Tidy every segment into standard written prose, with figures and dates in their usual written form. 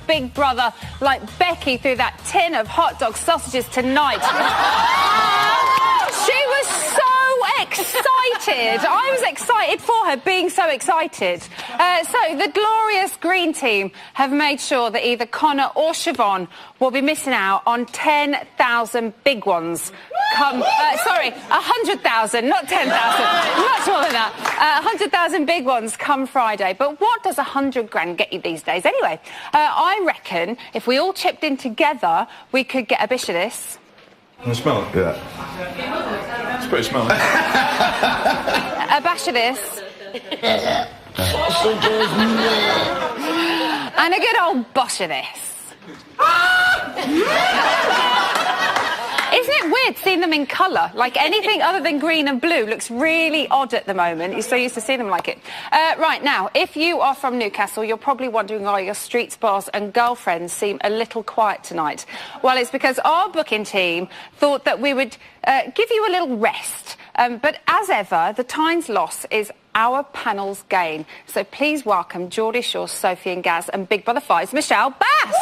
Big Brother like Becky through that tin of hot dog sausages tonight. She was so excited. I was excited for her being so excited. So the glorious green team have made sure that either Connor or Siobhan will be missing out on 10,000 big ones. 100,000, not 10,000. Much more than that. 100,000 big ones come Friday. But what does 100 grand get you these days anyway? I reckon if we all chipped in together, we could get a bish of this. Can I smell it? Yeah. It's pretty smelly. A bash of this. And a good old bosh of this. Isn't it weird seeing them in colour? Like anything other than green and blue looks really odd at the moment. You're so used to seeing them like it. Right, now, if you are from Newcastle, you're probably wondering why your streets, bars and girlfriends seem a little quiet tonight. Well, it's because our booking team thought that we would give you a little rest. But as ever, the Tynes loss is our panel's gain. So please welcome Geordie Shore, Sophie and Gaz, and Big Brother 5's Michelle Bass.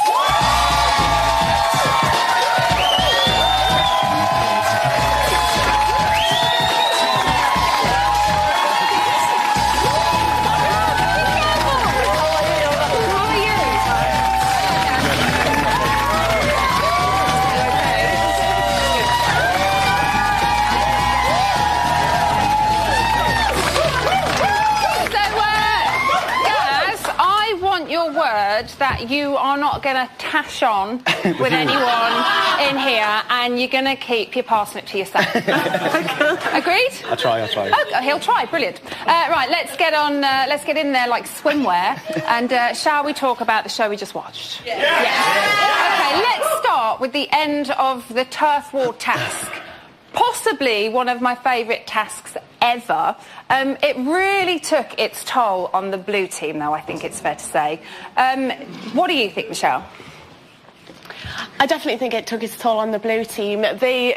That you are not going to tash on with anyone in here, and you're going to keep your parsnip to yourself. Agreed? I'll try. Oh, he'll try. Brilliant. Right, let's get in there like swimwear, and shall we talk about the show we just watched? Yeah. Okay, let's start with the end of the turf war task. Possibly one of my favourite tasks ever. It really took its toll on the blue team, though, I think it's fair to say. What do you think, Michelle? I definitely think it took its toll on the blue team. The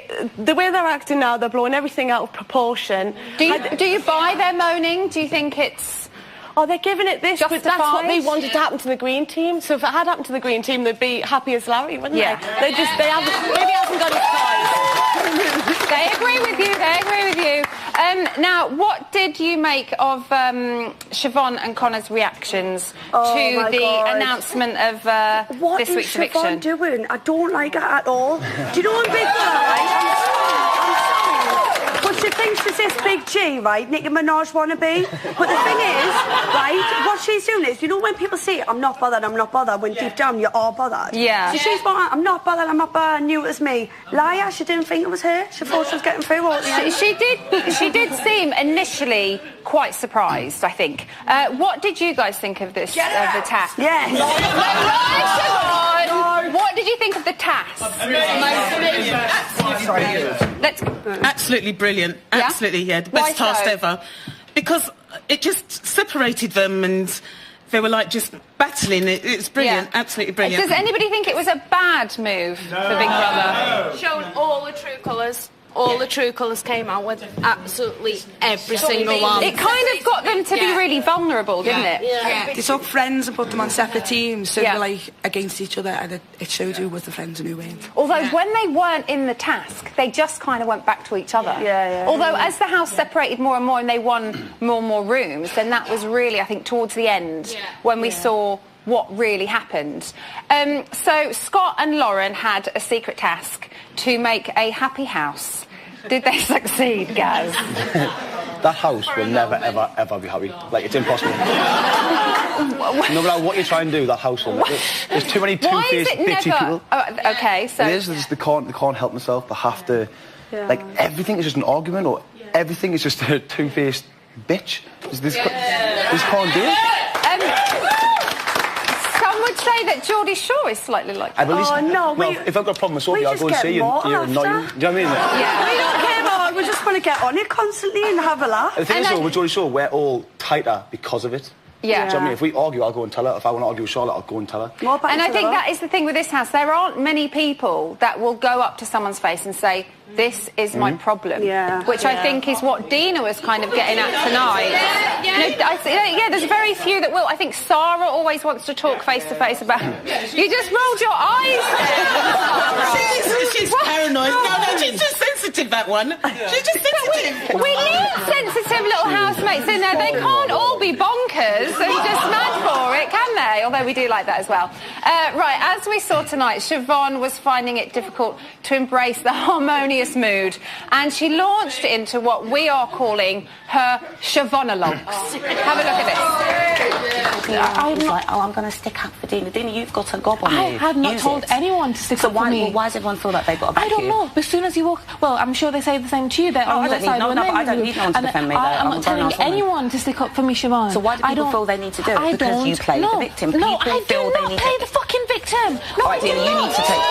way they're acting now, they're blowing everything out of proportion. Do you buy their moaning? Do you think it's... Oh, they're giving it this, but that's what they wanted to happen to the green team. So if it had happened to the green team, they'd be happy as Larry, wouldn't they? Maybe hasn't got his size. They agree with you. Now, what did you make of Siobhan and Connor's reactions to the announcement of this week's eviction? What is Siobhan doing? I don't like it at all. Do you know what Big Brother, right? I'm sorry. But she thinks she's this big G, right? Nicki Minaj wannabe. But the thing is, right, what she's doing is, you know when people say, I'm not bothered, when deep down you are bothered? Yeah. So she's like, I'm not bothered, I knew it was me. Liar, she didn't think it was her. She thought she was getting through all the end. She did seem initially quite surprised, I think. What did you guys think of this, of the task? Yes. What did you think of the task? Absolutely brilliant. Absolutely, the best task ever. Because it just separated them and they were like just battling. It's brilliant, absolutely brilliant. Does anybody think it was a bad move for Big Brother? Showing all the true colours. All the true colours came out with absolutely every single one. It kind of got them to be really vulnerable, didn't it? Yeah. They took friends and put them on separate teams, so they're like against each other, and it showed who was the friends and who weren't. Although when they weren't in the task, they just kind of went back to each other. Although as the house separated more and more and they won more and more rooms, then that was really, I think, towards the end when we saw what really happened. So Scott and Lauren had a secret task to make a happy house. Did they succeed, Gaz? That house will never, ever, ever be happy. Like, it's impossible. No matter what you try and do, that house will never... There's too many two-faced, bitchy people. Okay, so... It is, they can't help themselves. They have to... Like, everything is just an argument, or everything is just a two-faced bitch. This can't do it. Would say that Geordie Shore is slightly like that. If I've got a problem with Sophie, I'll go and see you. You're annoying. Do you know what I mean? We don't care about it. We just want to get on it constantly and have a laugh. The thing is, though, with Geordie Shore, we're all tighter because of it. Yeah. Do you know what I mean? If we argue, I'll go and tell her. If I want to argue with Charlotte, I'll go and tell her. And I think that is the thing with this house. There aren't many people that will go up to someone's face and say, this is my problem. Which I think is what Dina was kind of getting at tonight. There's very few that will. I think Sarah always wants to talk face-to-face about... You just rolled your eyes there. She's paranoid. No, she's just sensitive, that one. She's just sensitive. We need sensitive little housemates in there. They can't all be bonkers and just mad for it, can they? Although we do like that as well. Right, as we saw tonight, Siobhan was finding it difficult to embrace the harmonious mood, and she launched into what we are calling her Siobhanologues. Have a look at this. I was like, I'm going to stick up for Dina. Dina, you've got a gob on you. I have not told anyone to stick up for me. So why does everyone feel like they've got to back you? I don't know. As soon as you walk... Well, I'm sure they say the same to you. They're on your side. I don't need no one to defend me. I'm not telling anyone to stick up for me, Siobhan. So why do people feel they need to do it? Because you play the victim. No, I do not play the fucking victim. No, all right, Dina, you need to take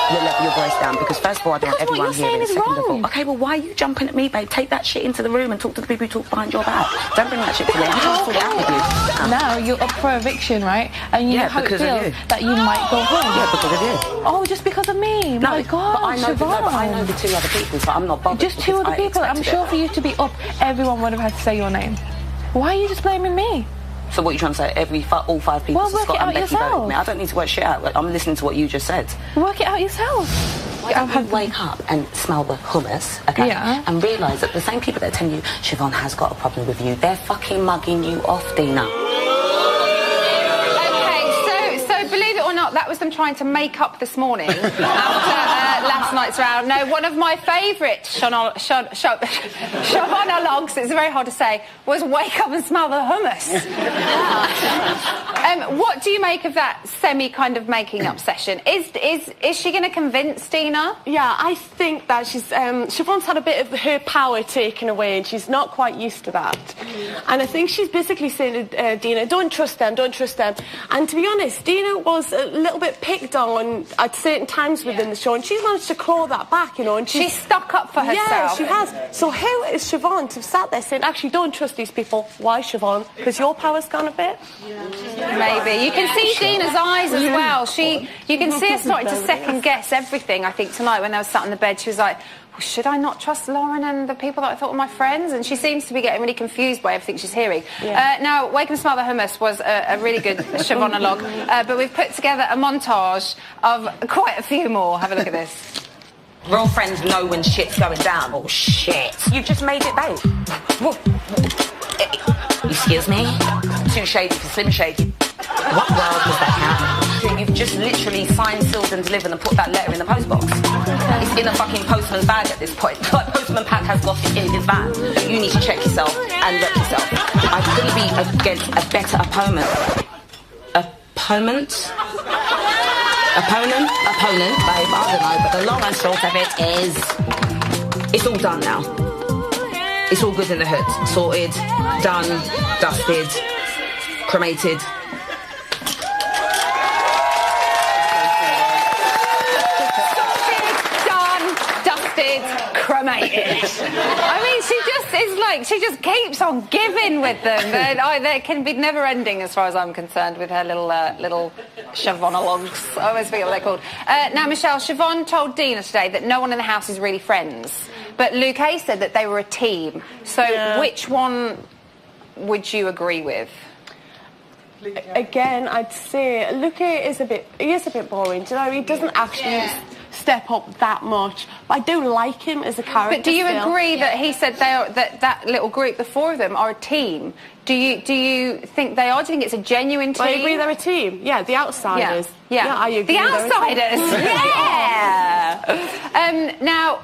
your voice down, because first of all, I don't want everyone hearing it. Second of all, okay, well, why are you jumping at me, babe? Take that shit into the room and talk to the people who talk behind your back. Don't bring that shit to me. I'm trying to sort it out with you. Now you're up for eviction, right? And you know how it feels that you might go home. Yeah, because of you. Oh, just because of me? No, my God, but I know the two other people, so I'm not bothered. Just two other people. I'm sure for you to be up, everyone would have had to say your name. Why are you just blaming me? So what are you trying to say? All 5 people, well, Scott and Becky voted with me. I don't need to work shit out. I'm listening to what you just said. Work it out yourself. Why don't you wake up and smell the hummus, okay? Yeah. And realise that the same people that are telling you Siobhan has got a problem with you, they're fucking mugging you off, Dina. That was them trying to make up this morning after last night's round. No, one of my favourite Siobhanologues, it's very hard to say, was wake up and smell the hummus. What do you make of that semi kind of making up session? Is she going to convince Dina? Yeah, I think that Siobhan's had a bit of her power taken away, and she's not quite used to that. And I think she's basically saying to Dina, don't trust them, don't trust them. And to be honest, Dina was a little bit picked on at certain times within the show, and she's managed to claw that back, you know. And she's stuck up for herself. Yeah, she has. So how is Siobhan to have sat there saying, actually, don't trust these people? Why, Siobhan? Because your power's gone a bit? Maybe. You can see Dina's eyes as well. You can see her starting to second guess everything, I think, tonight when they were sat on the bed. She was like, well, should I not trust Lauren and the people that I thought were my friends? And she seems to be getting really confused by everything she's hearing. Yeah. Now, Wake and Smell the Hummus was a really good Siobhanologue, but we've put together a montage of quite a few more. Have a look at this. Real friends know when shit's going down. Oh, shit. You've just made it, babe. Excuse me? Too shady for Slim Shady. What world was that, Cat? You've just literally signed, sealed and delivered and put that letter in the postbox. It's in a fucking postman's bag at this point. Like, Postman Pat has got it in his van. You need to check yourself and rep yourself. I couldn't be against a better opponent. Opponent, babe, I don't know, but the long and short of it is, it's all done now. It's all good in the hood. Sorted, done, dusted, cremated. Cremated. I mean, she just keeps on giving with them. They can be never ending as far as I'm concerned with her little Siobhanologues. I always forget what they're called. Now, Michelle, Siobhan told Dina today that no one in the house is really friends. But Luke A said that they were a team. So which one would you agree with? Again, I'd say Luke A is a bit boring. Do you know, he doesn't actually step up that much. But I do like him as a character. But do you agree that he said that little group, the 4 of them, are a team? Do you think they are? Do you think it's a genuine team? I agree they're a team. Yeah, the outsiders. Yeah, I agree. The outsiders. Yeah. Now,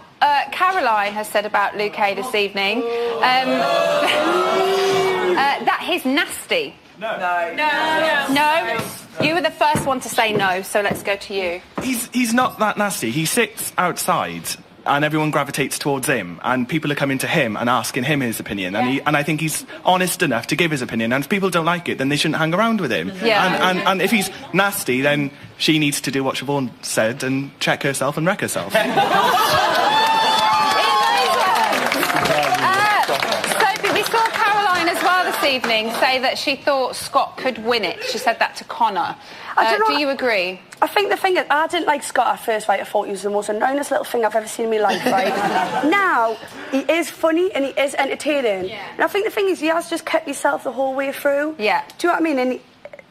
Caroline has said about Luke A this evening that he's nasty. No. You were the first one to say no, so let's go to you. He's not that nasty. He sits outside and everyone gravitates towards him, and people are coming to him and asking him his opinion, and I think he's honest enough to give his opinion, and if people don't like it, then they shouldn't hang around with him. And if he's nasty, then she needs to do what Siobhan said and check herself and wreck herself. this evening say that she thought Scott could win it. She said that to Connor. Do you agree? I think the thing is, I didn't like Scott at first, right? I thought he was the most annoyingest little thing I've ever seen in my life, right? Now, he is funny and he is entertaining. Yeah. And I think the thing is, he has just kept himself the whole way through. Yeah. Do you know what I mean? And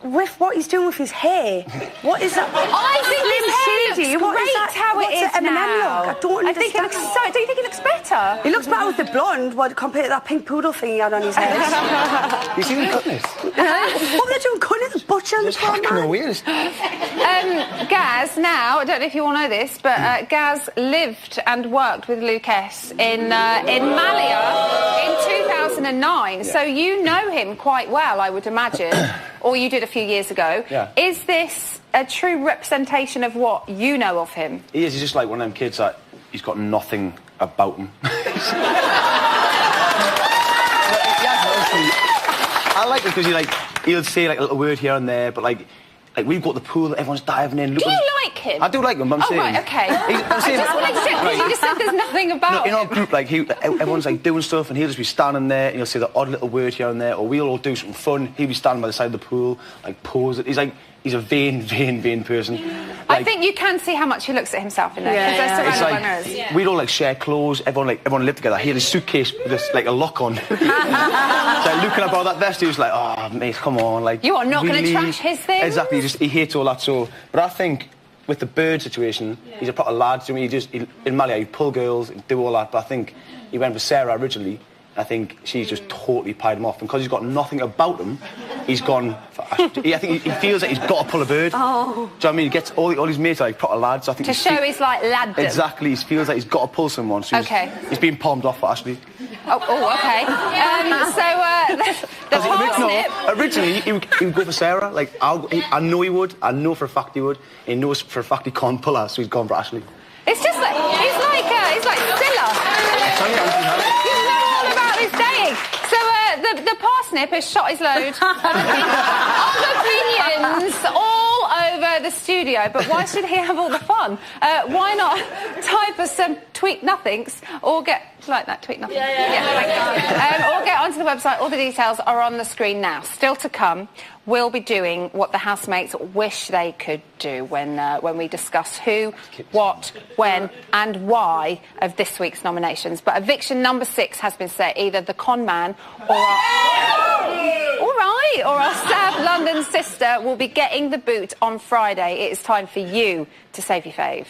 with what he's doing with his hair, what is that? I think his hair looks great how it is now. I don't understand. I think it looks so... Do you think it looks better? He looks better with the blonde compared to that pink poodle thing he had on his head. You see him cutting it? What are they doing? Cutting it? The butcher and the hacking the wheels. Gaz, now, I don't know if you all know this, but Gaz lived and worked with Luke S in Malia in 2009. Yeah. So you know him quite well, I would imagine. Or you did a few years ago. Yeah. Is this a true representation of what you know of him? He is. He's just like one of them kids that he's got nothing about him. I like it because he'll say like a little word here and there, but like we've got the pool, everyone's diving in. Do you like him? I do like him, but I'm saying... right, OK. I just wanted to check, because you just said there's nothing about him. In our group, like, everyone's, like, doing stuff, and he'll just be standing there, and he'll say the odd little word here and there, or we'll all do something fun. He'll be standing by the side of the pool, like, pose it. He's a vain person. I think you can see how much he looks at himself in there. Yeah. It's like, we'd all, like, share clothes, everyone lived together. He had his suitcase with this, like, a lock on. So, like, looking about that vest, he was like, oh, mate, come on, like... You are not going to trash his thing. Exactly, he hates all that, so... But I think, with the bird situation, he's a proper lad to me. In Malia, he'd pull girls, he'd do all that, but I think he went with Sarah originally. I think she's just totally pied him off. And because he's got nothing about him, he's gone... I think he feels that he's got to pull a bird. Oh. Do you know what I mean? He gets all his mates are like proper lads. So I think to show his, like, laddom. Exactly. He feels like he's got to pull someone. So he's being palmed off for Ashley. Oh, OK. The parsnip... Originally, he would go for Sarah. Like, I know he would. I know for a fact he would. He knows for a fact he can't pull her, so he's gone for Ashley. It's just like... He's like Scylla. So the parsnip has shot his load of opinions all over the studio, but why should he have all the fun? Why not type us some tweet nothings or get... Like that, tweet nothing. Yeah, or get onto the website. All the details are on the screen now. Still to come, we'll be doing what the housemates wish they could do when we discuss who, what, when and why of this week's nominations. But eviction number 6 has been set. Either the con man or our South London sister will be getting the boot on Friday. It is time for you to save your fave.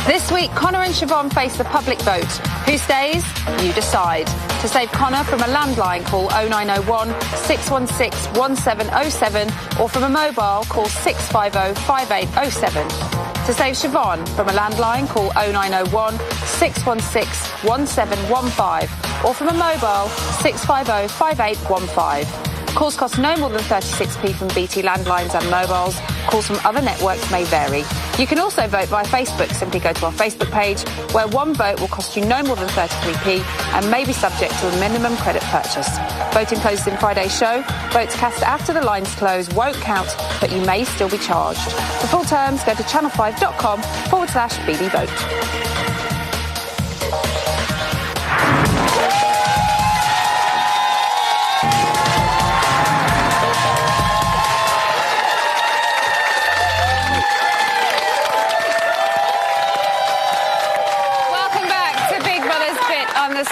This week, Connor and Siobhan face the public vote. Who stays? You decide. To save Connor from a landline, call 0901 616 1707 or from a mobile, call 650 5807. To save Siobhan from a landline, call 0901 616 1715 or from a mobile, 650 5815. Calls cost no more than 36p from BT landlines and mobiles. Calls from other networks may vary. You can also vote via Facebook. Simply go to our Facebook page, where one vote will cost you no more than 33p and may be subject to a minimum credit purchase. Voting closes in Friday's show. Votes cast after the lines close won't count, but you may still be charged. For full terms, go to channel5.com/BB Vote.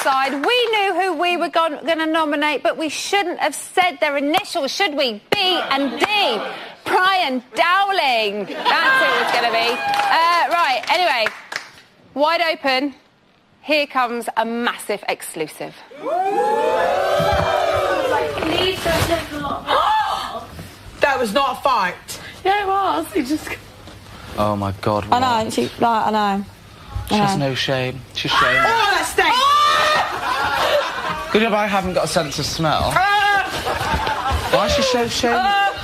Side. We knew who we were going to nominate, but we shouldn't have said their initials, should we? B and D. Brian Dowling. That's who it was going to be. Right, anyway, wide open. Here comes a massive exclusive. That was not a fight. Yeah, it was. He just... Oh, my God. I know. I know. She has no shame. She's shameless. Oh, that stinks! Good job I haven't got a sense of smell. Why is she so shameless?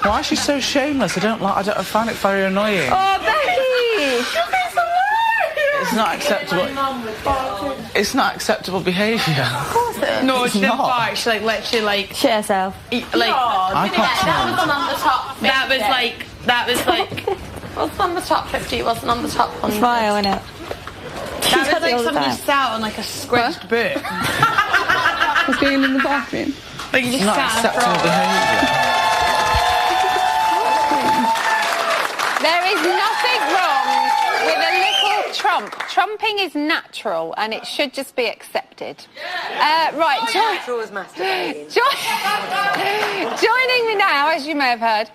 Why is she so shameless? I find it very annoying. Oh, Becky! It's not acceptable. It's not acceptable behaviour. Of course it is. No, she didn't fight. She literally shit herself. I can't. That was on the top 50. That was like... It wasn't on the top 50, it wasn't on the top 100. Smile, innit? That was like all the somebody time. sat on like a squished book. What's going on in the bathroom? Like you just Not sat acceptable and behaviour. There is nothing wrong with a little trump. Trumping is natural and it should just be accepted. Right, joining me now, as you may have heard,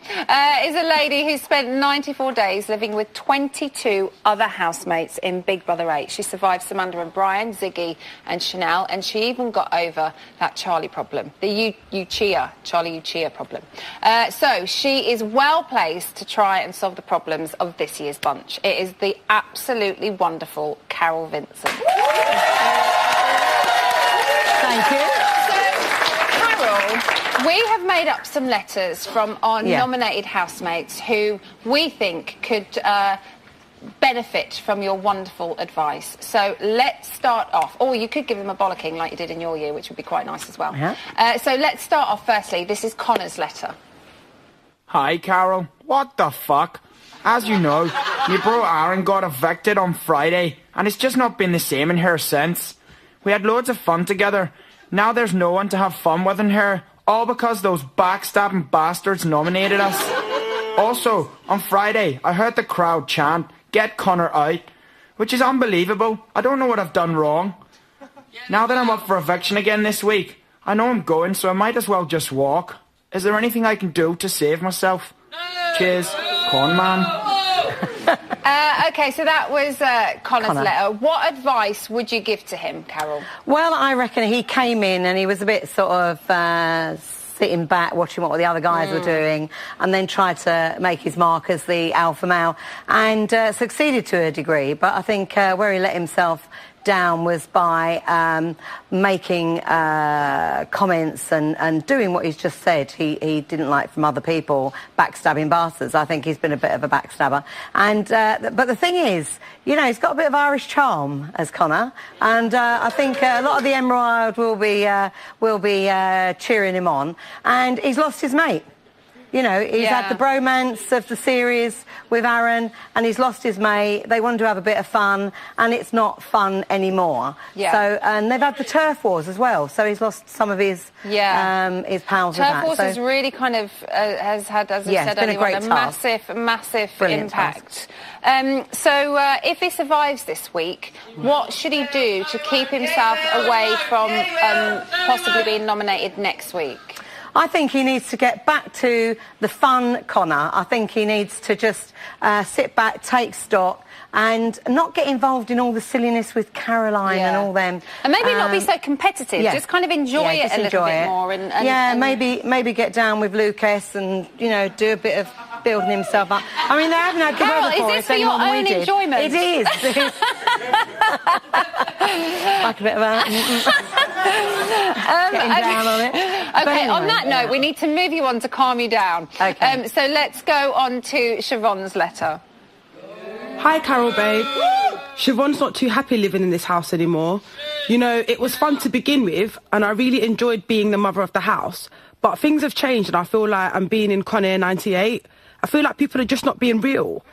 is a lady who spent 94 days living with 22 other housemates in Big Brother 8. She survived Samantha and Brian, Ziggy and Chanel, and she even got over that Charlie problem, the Charlie Uchia problem. So she is well placed to try and solve the problems of this year's bunch. It is the absolutely wonderful Carol Vincent. Thank you. So, Carol, we have made up some letters from our nominated housemates who we think could benefit from your wonderful advice. So let's start off. Or you could give them a bollocking like you did in your year, which would be quite nice as well. So let's start off firstly. This is Connor's letter. Hi, Carol. What the fuck? As you know, your bro Aaron got evicted on Friday, and it's just not been the same in here since. We had loads of fun together. Now there's no one to have fun with in here, all because those backstabbing bastards nominated us. Also, on Friday, I heard the crowd chant, "Get Connor out," which is unbelievable. I don't know what I've done wrong. Now that I'm up for eviction again this week, I know I'm going, so I might as well just walk. Is there anything I can do to save myself? Cheers, Con Man. Okay, so that was Connor's letter. What advice would you give to him, Carol? Well, I reckon he came in and he was a bit sort of sitting back, watching what the other guys were doing, and then tried to make his mark as the alpha male, and succeeded to a degree. But I think where he let himself down was by making comments and doing what he's just said he didn't like from other people, backstabbing bastards. I think he's been a bit of a backstabber. And but the thing is, you know, he's got a bit of Irish charm as Connor, and I think a lot of the Emerald will be cheering him on. And he's lost his mate. You know, he's had the bromance of the series with Aaron, and he's lost his mate. They wanted to have a bit of fun, and it's not fun anymore. So, and they've had the turf wars as well. So he's lost some of his pals with that. Turf wars has really kind of has had, as I said earlier, a massive impact. So if he survives this week, what should he do to keep himself away from possibly being nominated next week? I think he needs to get back to the fun, Connor. I think he needs to just sit back, take stock, and not get involved in all the silliness with Caroline and all them. And maybe not be so competitive. Just kind of enjoy it a little bit more. And maybe get down with Lucas and, you know, do a bit of building himself up. I mean, they haven't had good weather for is this for your own enjoyment? It is. Like a bit of a... getting down on it. Okay, anyway, on that note, we need to move you on to calm you down. Okay. So let's go on to Siobhan's letter. Hi, Carol, babe. Siobhan's not too happy living in this house anymore. You know, it was fun to begin with, and I really enjoyed being the mother of the house. But things have changed, and I feel like I'm being in Con Air 98. I feel like people are just not being real.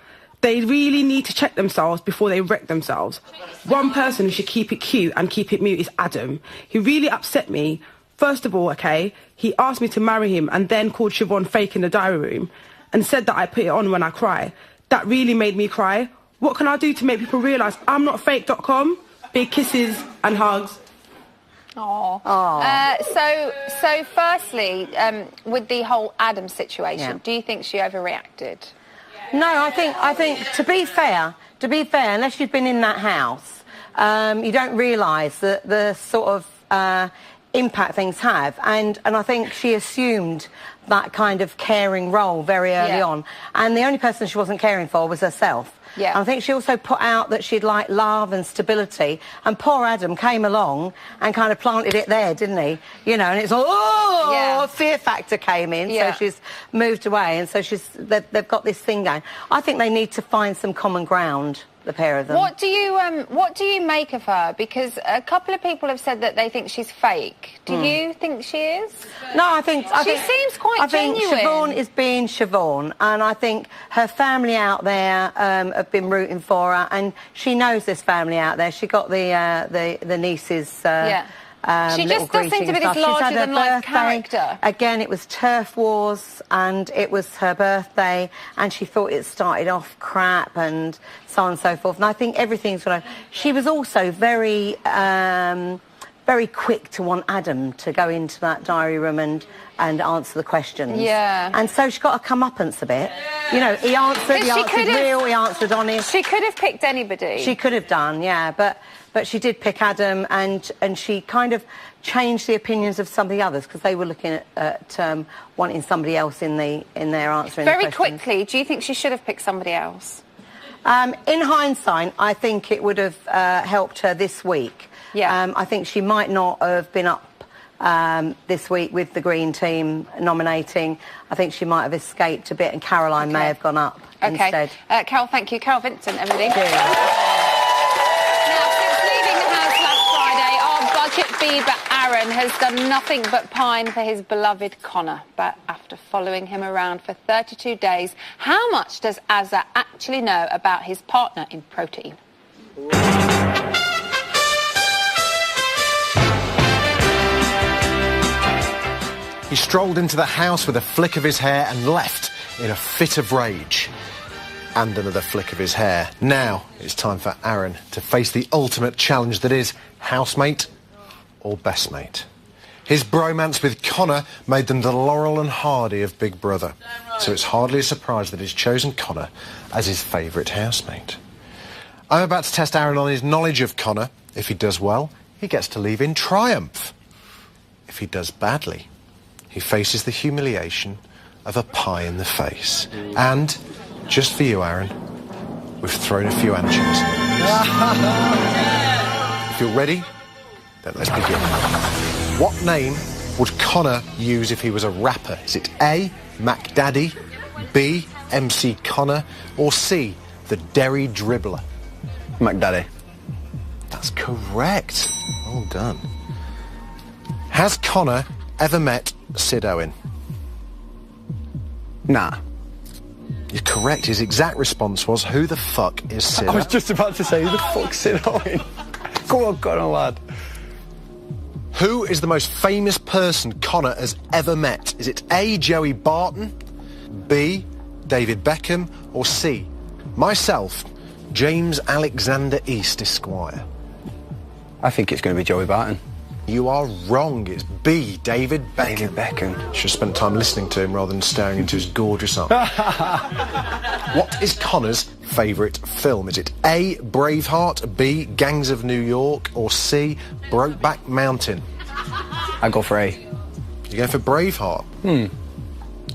They really need to check themselves before they wreck themselves. One person who should keep it cute and keep it mute is Adam. He really upset me. First of all, okay, he asked me to marry him and then called Siobhan fake in the diary room and said that I put it on when I cry. That really made me cry. What can I do to make people realise I'm not fake.com? Big kisses and hugs. So firstly, with the whole Adam situation, do you think she overreacted? No, I think to be fair, unless you've been in that house, you don't realise the sort of impact things have, and I think she assumed that kind of caring role very early on, and the only person she wasn't caring for was herself. And I think she also put out that she'd like love and stability, and poor Adam came along and kind of planted it there, didn't he? You know, and it's all, fear factor came in, so she's moved away, and so they've got this thing going. I think they need to find some common ground the pair of them. What do you make of her? Because a couple of people have said that they think she's fake. Do you think she is? No, I think she seems quite genuine. I think Siobhan is being Siobhan, and I think her family out there have been rooting for her, and she knows this family out there. She got the nieces. She just does seem to be this larger-than-life character. Again, it was turf wars, and it was her birthday, and she thought it started off crap, and so on and so forth. And I think everything's going to... She was also very, very quick to want Adam to go into that diary room and answer the questions. Yeah. And so she got a comeuppance a bit. You know, he answered real, he answered honest. She could have picked anybody. She could have done, yeah, but she did pick Adam, and she kind of changed the opinions of some of the others because they were looking at wanting somebody else in their answering the Very questions. quickly, do you think she should have picked somebody else? In hindsight, I think it would have helped her this week. Yeah. I think she might not have been up this week with the Green team nominating. I think she might have escaped a bit, and Caroline may have gone up instead. Carol, thank you. Carol Vincent, everybody. Bieber Aaron has done nothing but pine for his beloved Connor, but after following him around for 32 days, how much does Azza actually know about his partner in protein? He strolled into the house with a flick of his hair and left in a fit of rage. And another flick of his hair. Now it's time for Aaron to face the ultimate challenge that is housemate or best mate. His bromance with Connor made them the Laurel and Hardy of Big Brother, so it's hardly a surprise that he's chosen Connor as his favourite housemate. I'm about to test Aaron on his knowledge of Connor. If he does well, he gets to leave in triumph. If he does badly, he faces the humiliation of a pie in the face. And, just for you, Aaron, we've thrown a few anchovies. If you're ready, then let's begin. What name would Connor use if he was a rapper? Is it A, Mac Daddy, B, MC Connor, or C, the Derry Dribbler? Mac Daddy. That's correct. Well done. Has Connor ever met Sid Owen? Nah. You're correct. His exact response was, who the fuck is Sid Owen? I was just about to say, who the fuck's Sid Owen? Go on, lad. Who is the most famous person Connor has ever met? Is it A, Joey Barton, B, David Beckham, or C, myself, James Alexander East, Esquire? I think it's going to be Joey Barton. You are wrong. It's B, David Beckham. David Beckham. Should have spent time listening to him rather than staring into his gorgeous eyes. What is Connor's favourite film? Is it A, Braveheart, B, Gangs of New York, or C, Brokeback Mountain? I go for A. You go for Braveheart?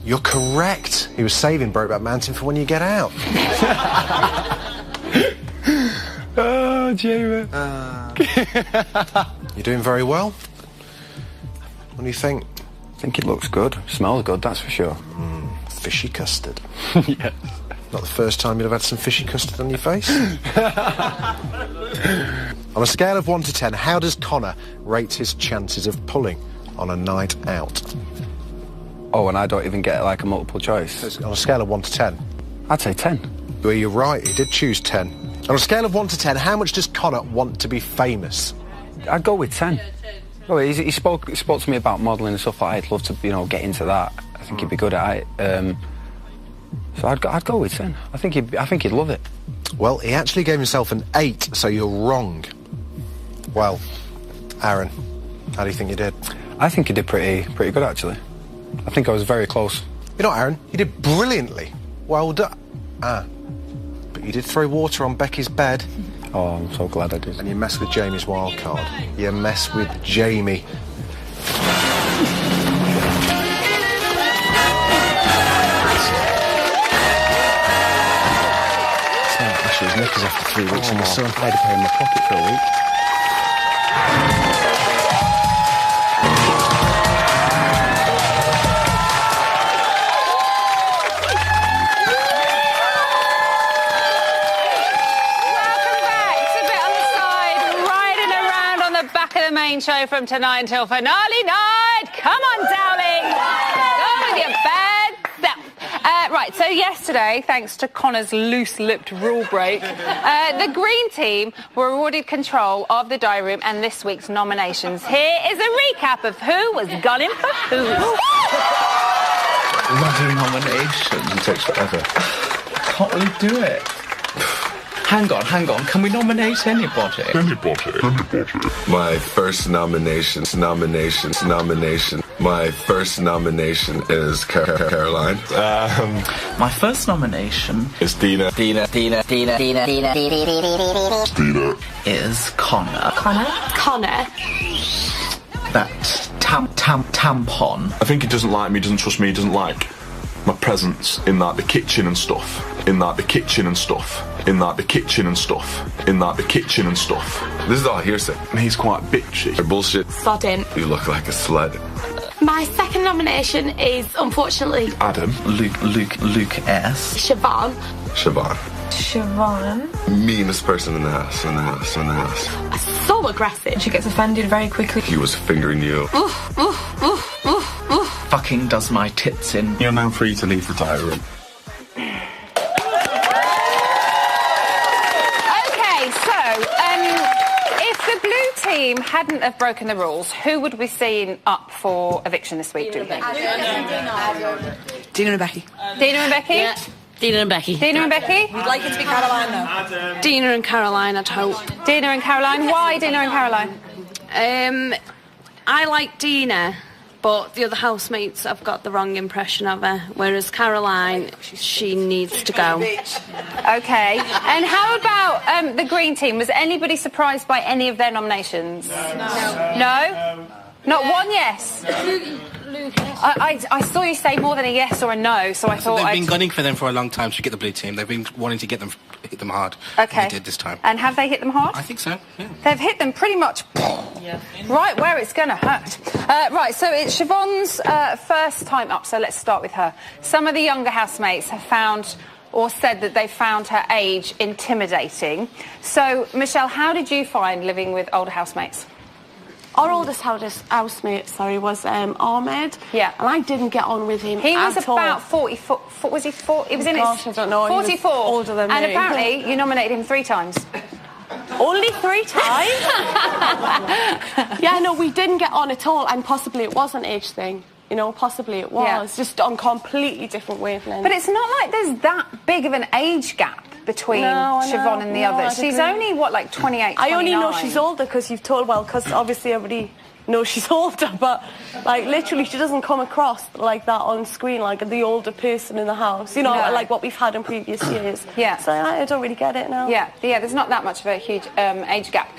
You're correct. He was saving Brokeback Mountain for when you get out. Oh, Jamie. You're doing very well. What do you think? I think it looks good. Smells good, that's for sure. Fishy custard. Yes. Not the first time you'd have had some fishy custard on your face. On a scale of 1 to 10, how does Connor rate his chances of pulling on a night out? Oh, and I don't even get like a multiple choice. On a scale of 1 to 10? I'd say 10. Well, you're right, he did choose 10. On a scale of 1 to 10, how much does Connor want to be famous? I'd go with 10. Oh, he spoke to me about modelling and stuff like that. I'd love to, get into that. I think he'd be good at it. So I'd go with 10. I think he'd love it. Well, he actually gave himself an 8, so you're wrong. Well, Aaron, how do you think you did? I think you did pretty good, actually. I think I was very close. You know, Aaron, you did brilliantly. Well done. But you did throw water on Becky's bed. Oh, I'm so glad I did. And you messed with Jamie's wild card. You messed with Jamie. Actually, his knickers after 3 weeks in the sun. I had to pay in my pocket for a week. main show from tonight till finale night. Come on, darling. Go with your bad self. Right, so yesterday, thanks to Connor's loose-lipped rule break, the Green team were awarded control of the diary room and this week's nominations. Here is a recap of who was gunning for who. Bloody nominations. It takes forever. Can't really do it. Hang on. Can we nominate anybody? My first nomination. My first nomination is Caroline. My first nomination is Dina. Is Connor. Connor. That tampon. I think he doesn't like me, doesn't trust me, doesn't like my presence in like the kitchen and stuff. This is all hearsay. He's quite bitchy. Bullshit. Sodden. You look like a sled. My second nomination is, unfortunately, Adam. Luke S. Siobhan. Meanest person in the house. So aggressive. She gets offended very quickly. He was fingering you. Fucking does my tits in. You're now free to leave the diary room. Okay, so, if the blue team hadn't have broken the rules, who would we seen up for eviction this week, do you think? Dina and Becky. Dina and Becky? Yeah. Dina and Becky. Dina and Becky? We'd like it to be Caroline, though. Dina and Caroline, I'd hope. Dina and Caroline. Why Dina and Caroline? I like Dina, but the other housemates have got the wrong impression of her, whereas Caroline, she needs to go. Okay. And how about the Green team? Was anybody surprised by any of their nominations? No? Not one yes? I saw you say more than a yes or a no, so I thought they've been gunning for them for a long time to get the blue team. They've been wanting to hit them hard. Okay. They did this time. And have they hit them hard? I think so, yeah. They've hit them pretty much right where it's going to hurt. Right, so it's Siobhan's first time up, so let's start with her. Some of the younger housemates have found or said that they found her age intimidating. So, Michelle, how did you find living with older housemates? Our oldest housemate, was Ahmed. Yeah. And I didn't get on with him. He was at all. about 44. Was he 4? He was in Gosh, his I don't know. 44. He was older than and me. apparently you nominated him 3 times. Only 3 times? Yeah, no, we didn't get on at all, and possibly it was an age thing. You know, possibly it was. Just on completely different wavelengths. But it's not like there's that big of an age gap between Siobhan and the others. She's only, what, like 28, 29? I only know she's older because you've told, because obviously everybody knows she's older, but, like, literally she doesn't come across like that on screen, like the older person in the house, you know, like what we've had in previous years. Yeah. So I don't really get it now. Yeah, there's not that much of a huge age gap.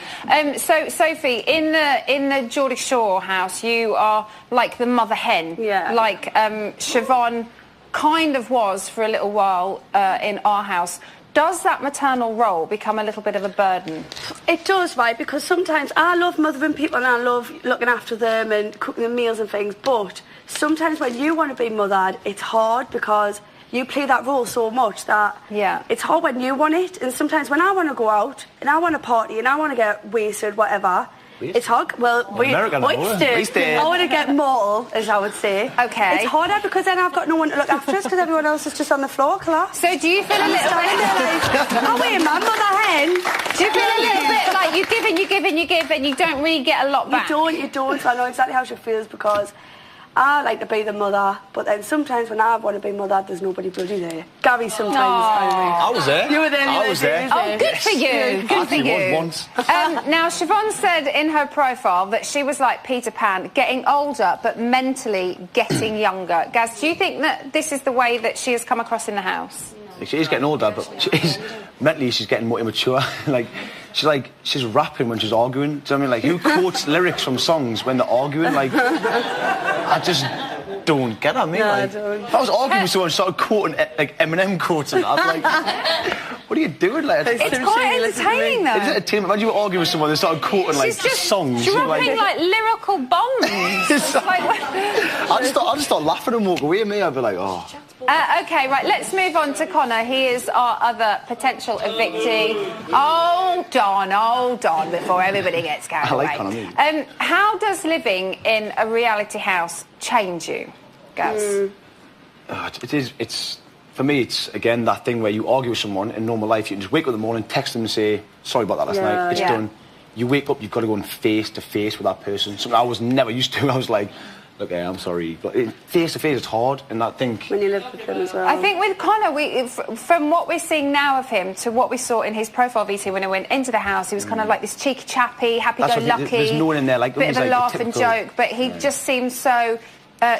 So, Sophie, in the Geordie Shore house, you are like the mother hen. Yeah. Like Siobhan kind of was for a little while in our house. Does that maternal role become a little bit of a burden? It does, right, because sometimes I love mothering people and I love looking after them and cooking them meals and things, but sometimes when you want to be mothered, it's hard because you play that role so much that it's hard when you want it. And sometimes when I want to go out and I want to party and I want to get wasted, whatever, it's hard. Well, wasted. I want to get mortal, as I would say. Okay. It's harder because then I've got no one to look after us because everyone else is just on the floor, class. So do you feel a little bit oh, wait, man, mother hen. Do you feel a little bit like you give and you give and you don't really get a lot back? You don't. So I know exactly how she feels because I like to be the mother, but then sometimes when I want to be mother, there's nobody bloody there. Gary sometimes. I was there. You were there. I was there. Oh, good for you. Good for you. Once. Now, Siobhan said in her profile that she was like Peter Pan, getting older but mentally getting younger. Gaz, do you think that this is the way that she has come across in the house? She is getting older, but mentally she's getting more immature. She's rapping when she's arguing. Do you know what I mean? Like, who quotes lyrics from songs when they're arguing? Like, I just don't get that, mate. No, like, I don't. If I was arguing with someone and started quoting like Eminem quotes and I'd be like, what are you doing? Like, it's quite entertaining, though. It's entertainment. Imagine you were arguing with someone, they started quoting, like, She's just songs. dropping, like, lyrical bombs. I just start laughing and walk away. Me, I'd be like, oh. OK, right, let's move on to Connor. He is our other potential evictee. Hold on, before everybody gets carried away. I like Connor. How does living in a reality house change you, Gaz? It's for me, it's, again, that thing where you argue with someone in normal life, you can just wake up in the morning, text them and say, sorry about that last night, it's done. You wake up, you've got to go in face to face with that person. Something I was never used to. I was like, look, I'm sorry, but face to face, it's hard, and I think when you live with him as well. I think with Connor, from what we're seeing now of him to what we saw in his profile VT when he went into the house, he was kind of like this cheeky chappy, happy-go-lucky. There's no one in there like him. Bit of a like laugh and typical, joke, but he just seems so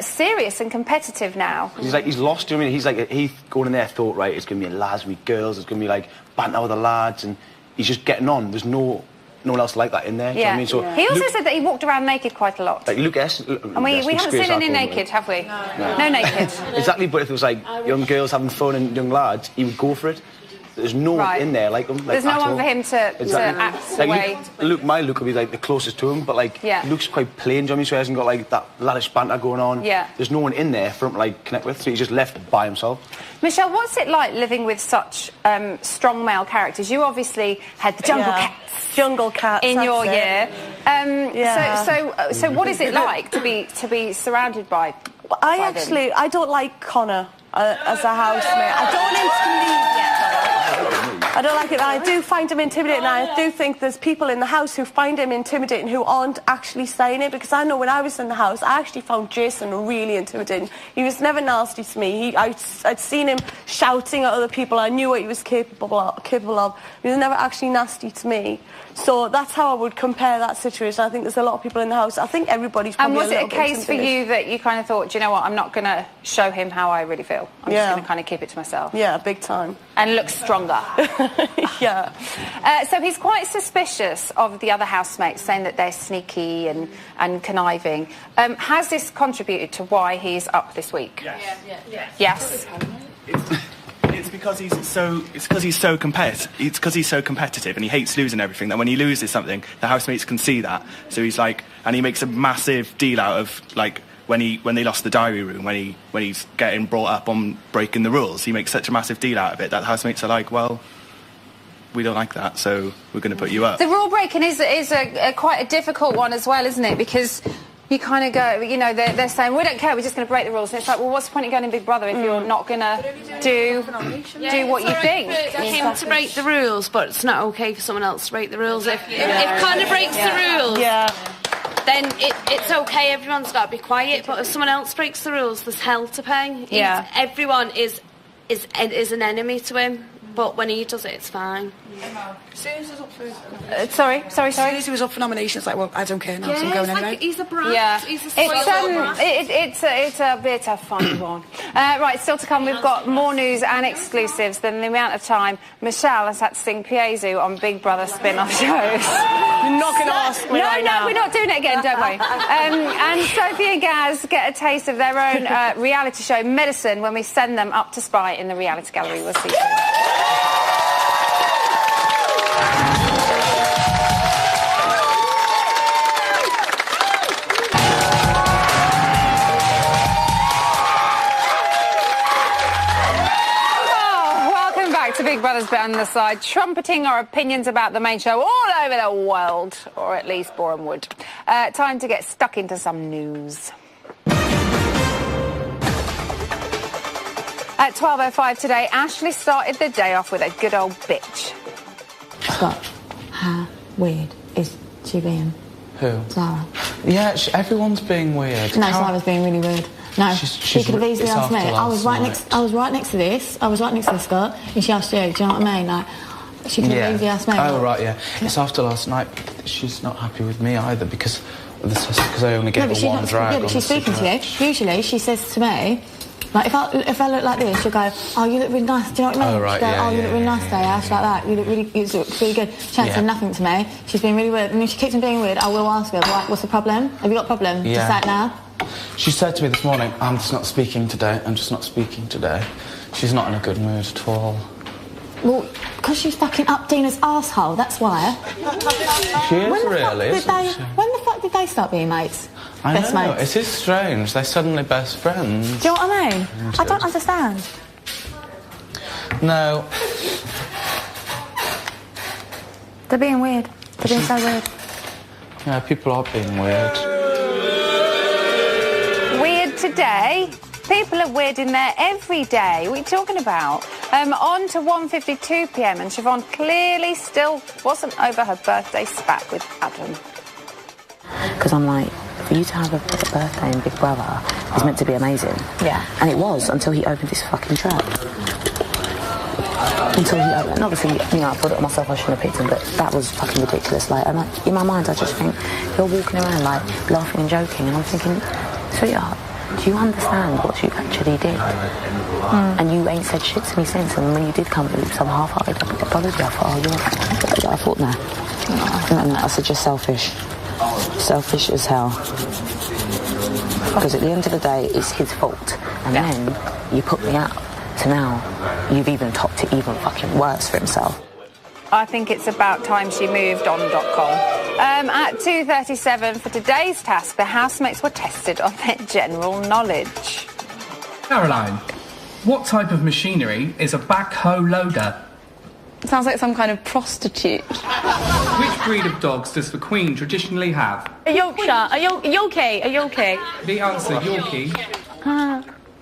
serious and competitive now. He's lost. You know what I mean? He's going in there, thought, right, it's going to be lads with girls, it's going to be like banter with the lads, and he's just getting on. There's no one else like that in there. Do you know what I mean? So he also said that he walked around naked quite a lot. Like Luke S. And we haven't seen any naked, have we? No naked. Exactly, but if it was like young girls having fun and young lads, he would go for it. There's no one in there like him. Like, there's no one for him to act the way. My Luke will be like the closest to him, but like Luke's quite plain, do you know what I mean? So he hasn't got like that laddish banter going on. Yeah. There's no one in there for him to like connect with, so he's just left by himself. Michelle, what's it like living with such strong male characters? You obviously had the jungle cats in your year. So what is it like to be surrounded by? I don't like Connor as a housemate. I don't want him to leave yet. I don't like it, and I do find him intimidating, and I do think there's people in the house who find him intimidating who aren't actually saying it, because I know when I was in the house, I actually found Jason really intimidating. He was never nasty to me. I'd seen him shouting at other people. I knew what he was capable of. He was never actually nasty to me. So that's how I would compare that situation. I think there's a lot of people in the house. I think everybody's probably And was it a case for you that you kind of thought, do you know what, I'm not going to show him how I really feel. I'm just going to kind of keep it to myself. Yeah, big time. And look stronger. Yeah. So he's quite suspicious of the other housemates, saying that they're sneaky and conniving. Has this contributed to why he's up this week? Yes. It's because he's so competitive and he hates losing everything, that when he loses something, the housemates can see that. So he's like, and he makes a massive deal out of, like, when they lost the diary room, when he's getting brought up on breaking the rules, he makes such a massive deal out of it that the housemates are like, well, we don't like that, so we're going to put you up. The rule breaking is quite a difficult one as well, isn't it? Because you kind of go, you know, they're saying, we don't care, we're just going to break the rules. And it's like, well, what's the point of going in Big Brother if you're not going to do what you think? For him to break the rules, but it's not okay for someone else to break the rules. If Connor breaks the rules, then it's okay, everyone's got to be quiet. But if someone else breaks the rules, there's hell to pay. Everyone is an enemy to him. But when he does it, it's fine. Suze up for... Sorry. Suze was up for nomination. It's like, well, I don't care now, so I'm going anyway. He's a brat. Yeah. He's a brat. It's a bit of funny one. Right, still to come, we've got more news and exclusives than the amount of time Michelle has had to sing Piezu on Big Brother spin-off shows. You're not going to ask me right now. No, we're not doing it again, don't we? And Sophie and Gaz get a taste of their own reality show, Medicine, when we send them up to spy in the reality gallery. We'll see you soon. To Big Brother's Bit on the Side, trumpeting our opinions about the main show all over the world, or at least Boreham Wood. Time to get stuck into some news. At 12:05 today, Ashley started the day off with a good old bitch. Scott, how weird is she being? Who? Zara. Yeah, everyone's being weird. No, Zara's being really weird. No, she could have easily asked me. I was right next to this, Scott, and she asked you. Do you know what I mean? Like, she could have easily asked me. Oh, right, yeah. It's after last night. She's not happy with me either because I only gave her one drag. Yeah, but she's speaking to you. Usually, she says to me, like, if I look like this, she'll go, oh, you look really nice. Do you know what I mean? Oh, right, she'll go, you look really nice today, Ash, like that. You look really good. She hasn't said nothing to me. She's been really weird. And if she keeps on being weird, I will ask her, what's the problem? Have you got a problem? Yeah. Just say it now. She said to me this morning, I'm just not speaking today. She's not in a good mood at all. Well, because she's fucking up Dina's arsehole, that's why. She is really, isn't she? When the fuck did they start being mates? I Best know, mates? it is strange. They're suddenly best friends. Do you know what I mean? I don't understand. No. They're being weird. They're being so weird. Yeah, people are being weird. Weird today? People are weird in there every day. What are you talking about? On to 1:52 p.m. and Siobhan clearly still wasn't over her birthday spat with Adam. Because I'm like, for you to have a birthday in Big Brother is meant to be amazing. Yeah. And it was until he opened this fucking trap. Until he opened, and obviously, you know, I thought it myself, I shouldn't have picked him, but that was fucking ridiculous. Like, and like, in my mind, I just think you're walking around like laughing and joking, and I'm thinking, sweetheart, do you understand what you actually did? And you ain't said shit to me since. And when you did come with some half-hearted apology, I thought, oh, you're. I thought, no. I said, you're selfish. Selfish as hell. Because at the end of the day, it's his fault. And then you put me out to now, you've even topped it even fucking worse for himself. I think it's about time she moved on.com. At 2:37 for today's task, the housemates were tested on their general knowledge. Caroline, what type of machinery is a backhoe loader? Sounds like some kind of prostitute. Which breed of dogs does the Queen traditionally have? A Yorkshire. A Yorkie. The answer, Yorkie,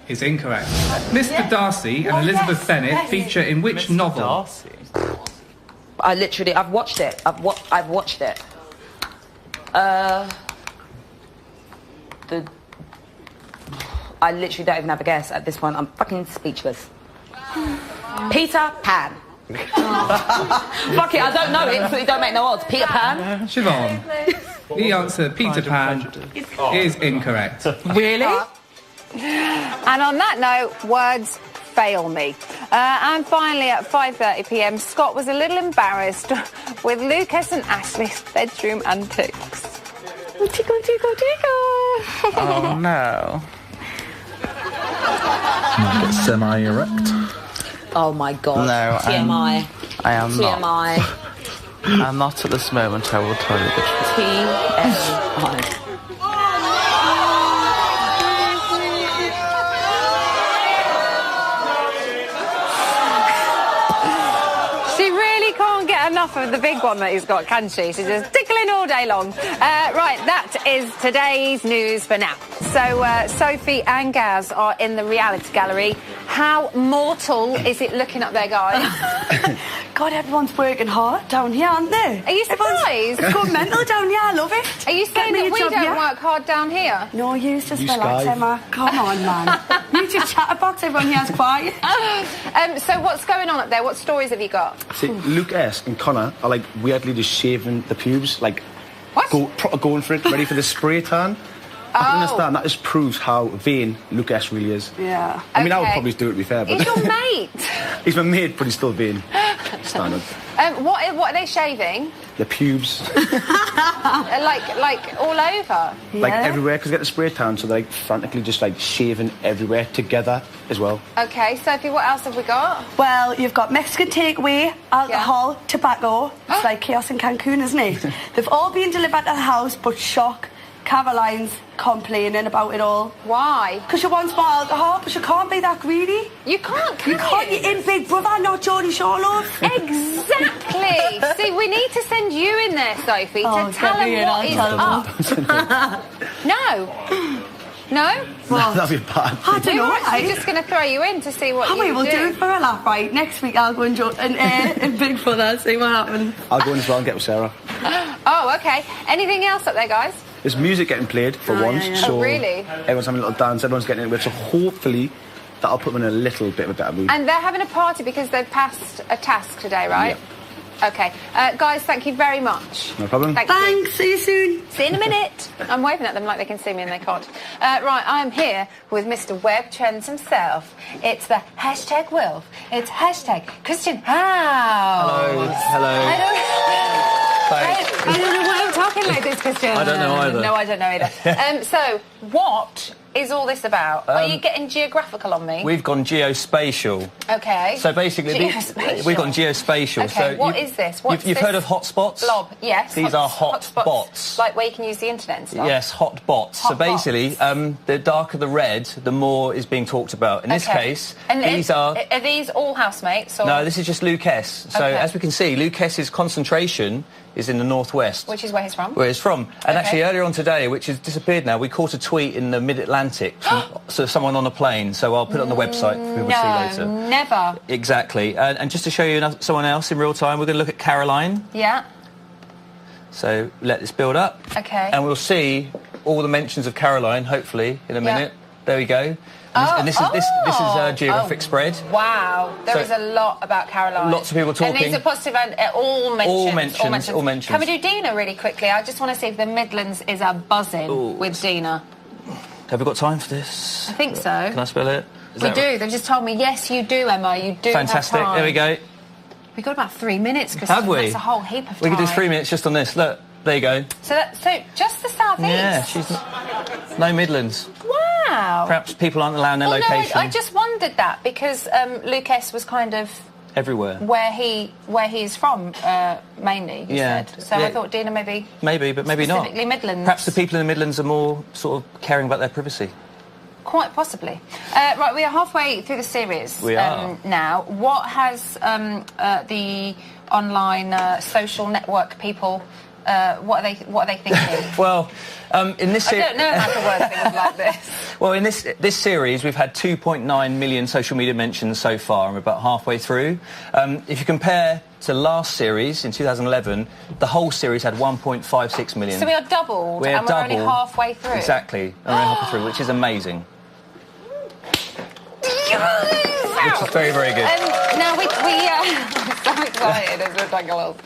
is incorrect. Mr. Darcy and Elizabeth Bennet feature in which novel? I've watched it. I've watched it. I literally don't even have a guess at this point. I'm fucking speechless. Peter Pan. Fuck it, I don't know it, so it don't make no odds. Peter Pan. Siobhan, the answer, Peter Pan, is incorrect. Really? And on that note, words fail me. And finally, at 5:30 p.m, Scott was a little embarrassed with Lucas and Ashley's bedroom antics. Tickle, tickle, tickle. Oh, no. Get semi-erect. Oh my god. No, TMI. I am not. TMI. I'm not at this moment, I will tell you the truth. TMI. She really can't get enough of the big one that he's got, can she? She's just tickling all day long. Right, that is today's news for now. So Sophie and Gaz are in the reality gallery. How mortal is it looking up there, guys? God, everyone's working hard down here, aren't they? Are you surprised? It's gone mental down here, I love it. Are you saying that we don't work hard down here? No, you just relax, Emma. Come on, man. You just chatterbox, everyone here's quiet. So what's going on up there? What stories have you got? See, Luke S and Connor are like weirdly just shaving the pubes, like going for it, ready for the spray tan. I don't understand. That just proves how vain Luke S really is. Yeah. I mean, I would probably do it, to be fair. But He's your mate. He's my mate, but he's still vain. Standard. What are they shaving? The pubes. like all over? Like everywhere, because they get the spray tan, so they're like frantically just like shaving everywhere together as well. Okay, Sophie, what else have we got? Well, you've got Mexican takeaway, alcohol, tobacco. It's like chaos in Cancun, isn't it? They've all been delivered to the house, but shock. Caroline's complaining about it all. Why? Because she wants more alcohol, but she can't be that greedy. You can't, You can't, you're in Big Brother, not Geordie Shore, love. Exactly. See, we need to send you in there, Sophie, to tell them what is up. No. No? Well, that'd be bad. I don't know. I'm just going to throw you in to see what you will do. do it for a laugh, right? Next week I'll go and in Big Brother, see what happens. I'll go in as well and get with Sarah. Oh, okay. Anything else up there, guys? There's music getting played for once, so really? Everyone's having a little dance, everyone's getting into it, so hopefully that'll put them in a little bit of a better mood. And they're having a party because they've passed a task today, right? Yeah. Okay. Guys, thank you very much. No problem. Thanks, see you soon. See you in a minute. I'm waving at them like they can see me and they can't. Right, I'm here with Mr. Web Trends himself. It's the hashtag Wilf. It's hashtag Christian House. Hello. I don't know why I'm talking like this, Christian. I don't know either. No, I don't know either. So, what is all this about? Are you getting geographical on me? We've gone geospatial. Okay. So basically, we've gone geospatial. Okay, so what is this? You've heard of hotspots? Blob, yes. These are hot bots. Like where you can use the internet and stuff? Yes, hot bots. So basically, the darker the red, the more is being talked about. In this case, and these are these all housemates? Or? No, this is just Luke S. So as we can see, Luke S's concentration is in the northwest. Which is where he's from? Where he's from. And actually earlier on today, which has disappeared now, we caught a tweet in the mid-Atlantic from someone on a plane, so I'll put it on the website for people to see later. Never. Exactly. And just to show you someone else in real time, we're going to look at Caroline. Yeah. So let this build up. Okay. And we'll see all the mentions of Caroline, hopefully, in a minute. There we go. And this is a geographic spread. Wow, there is a lot about Caroline. Lots of people talking. And these are positive and all mentions. All mentions. Can we do Dina really quickly? I just want to see if the Midlands is a buzzing with Dina. Have we got time for this? I think so. Can I spell it? We do. They've just told me, yes, you do, Emma. You do Fantastic. have time. There we go. We've got about 3 minutes, Christopher. Have we? That's a whole heap of time. We could do 3 minutes just on this. Look, there you go. So just the southeast? Yeah, no Midlands. Wow. Perhaps people aren't allowed their location. No, I just wondered that because Luke S was kind of everywhere where he is from mainly. You said. So I thought Dina maybe but maybe not. Specifically Midlands. Perhaps the people in the Midlands are more sort of caring about their privacy. Quite possibly. Right, we are halfway through the series. We are now. What has the online social network people? What are they thinking? Well, in this I don't know how to word things like this. Well, in this series, we've had 2.9 million social media mentions so far, and we're about halfway through. If you compare to last series in 2011, the whole series had 1.56 million. So we are doubled, and we're only halfway through. Exactly, and we're halfway through, which is amazing. Which is very, very good. Now I'm so excited, it's ridiculous.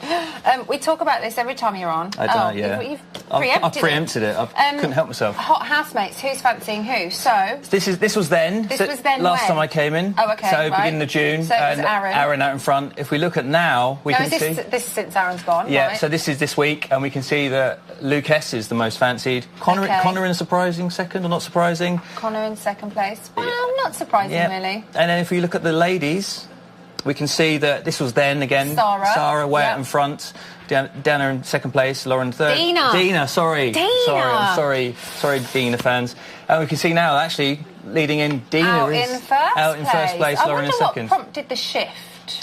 We talk about this every time you're on. I don't, yeah. You've I've preempted it. I couldn't help myself. Hot housemates, who's fancying who? So this was then. This was then last when? time I came in. Oh, okay. So beginning of June. So it was Aaron. Aaron out in front. If we look at now, we can see. This is since Aaron's gone. Yeah. Right. So this is this week, and we can see that Luke S is the most fancied. Connor in a surprising second, or not surprising? Connor in second place. Well, not surprising really. And then if we look at the ladies, we can see that this was then again. Sarah way out in front. Dana in second place, Lauren third. Dina, sorry. Sorry, Dina fans. And we can see now, actually, leading in, Dina out is in first place, Lauren in second. What prompted the shift?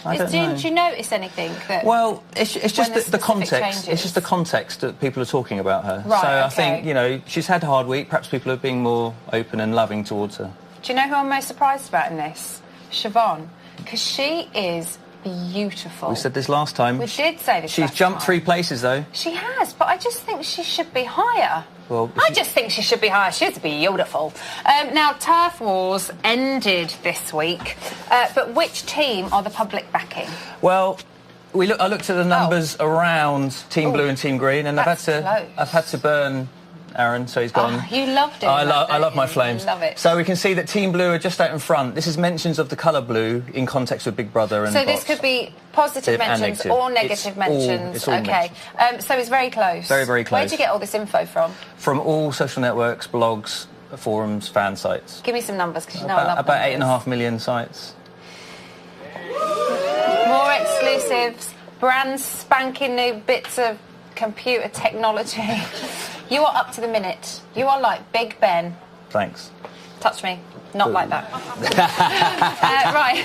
Did you notice anything? Well, it's just the context. It's just the context that people are talking about her. Right, so I think, she's had a hard week. Perhaps people are being more open and loving towards her. Do you know who I'm most surprised about in this? Siobhan. Because she is beautiful. We said this last time. We did say this She's jumped 3 places, though. She has, but I just think she should be higher. Well, I just think she should be higher. She's beautiful. Now, turf wars ended this week, but which team are the public backing? Well, I looked at the numbers around Team Blue and Team Green, and I've had to burn Aaron, so he's gone. Oh, you loved it. I love my Flames. Love it. So we can see that Team Blue are just out in front. This is mentions of the colour blue in context with Big Brother and So this could be positive mentions or negative mentions. It's all okay. So it's very close. Very, very close. Where did you get all this info from? From all social networks, blogs, forums, fan sites. Give me some numbers, because you know I love about 8.5 million sites. More exclusives, brand spanking new bits of computer technology. You are up to the minute. You are like Big Ben. Thanks. Touch me. Not like that. Right.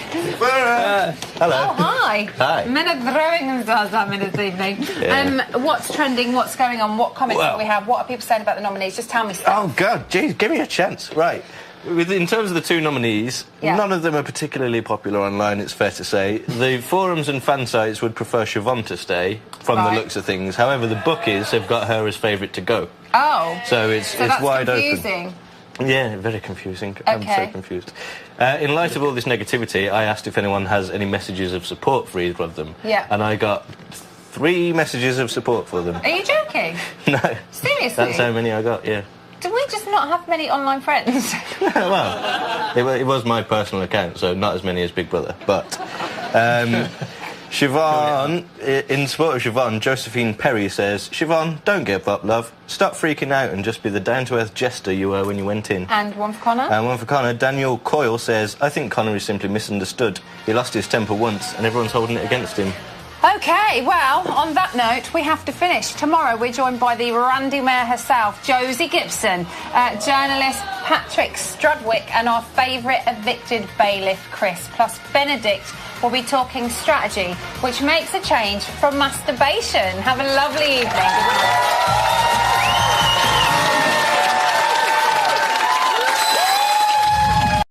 Hello. Oh, hi. Hi. Men are throwing themselves at me this evening. Yeah. What's trending? What's going on? What comments do we have? What are people saying about the nominees? Just tell me stuff. Oh, God. Geez, give me a chance. Right. In terms of the 2 nominees, none of them are particularly popular online, it's fair to say. The forums and fan sites would prefer Siobhan to stay, from the looks of things. However, the bookies have got her as favourite to go. Oh. So it's wide confusing. Open. Yeah, very confusing. I'm so confused. In light of all this negativity, I asked if anyone has any messages of support for either of them. Yeah. And I got 3 messages of support for them. Are you joking? No. Seriously? That's how many I got, yeah. Do we just not have many online friends? Well, it was my personal account, so not as many as Big Brother. But Siobhan, in support of Siobhan, Josephine Perry says, Siobhan, don't give up, love. Stop freaking out and just be the down-to-earth jester you were when you went in. And one for Connor? And one for Connor. Daniel Coyle says, I think Connor is simply misunderstood. He lost his temper once and everyone's holding it against him. OK, well, on that note, we have to finish. Tomorrow we're joined by the Randy Mayor herself, Josie Gibson, journalist Patrick Strudwick and our favourite evicted bailiff, Chris. Plus Benedict will be talking strategy, which makes a change from masturbation. Have a lovely evening.